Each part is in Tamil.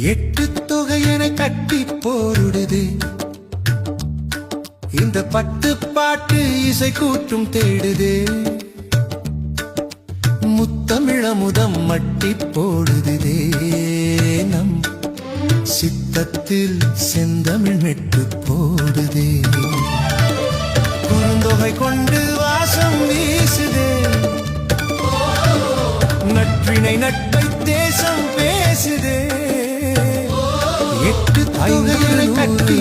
எட்டு தொகையென கட்டி போடுது இந்த பட்டு பாட்டு இசை கூட்டும் தேடுது முத்தமிழமுதம் மட்டி போடுதே நம் சித்தத்தில் செந்தமிழ் மெட்டு போடுதே குறுந்தொகை கொண்டு வாசம் வீசுதே நட்பினை நட்பை தேசம் பேசுதே எட்டு தொகைகளை கட்டி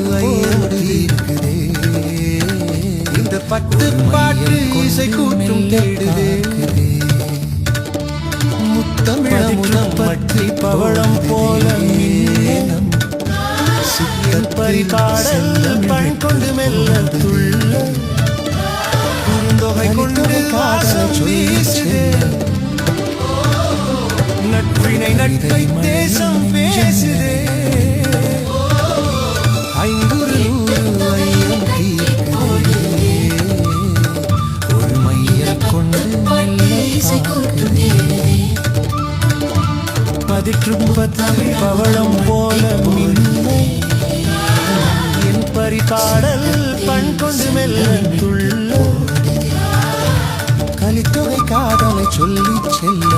இருக்குதே இந்த பட்டு பாட்டு இசை கூட்டும் தேடுதே முத்தமிழமுதம் பற்றி பவளம் போல மீனம் சிக்கல் பரிபாடல் பண் கொண்டு மெல்ல துள்ள குறுந்தொகை கொண்டு வாசம் வீசுதே நட்பினை நட்பை தேசம் பேசுதே ஐங்குறு நூறு ஐயம் தீர்க்குதே ஒரு மையல் கொண்டு பதிற்றும் பத்தமை பவளம் போல மின்னை என் பரிபாடல் பண் கொண்டு மெல்ல துள்ள கலித்தொகை காதலை சொல்லி செல்ல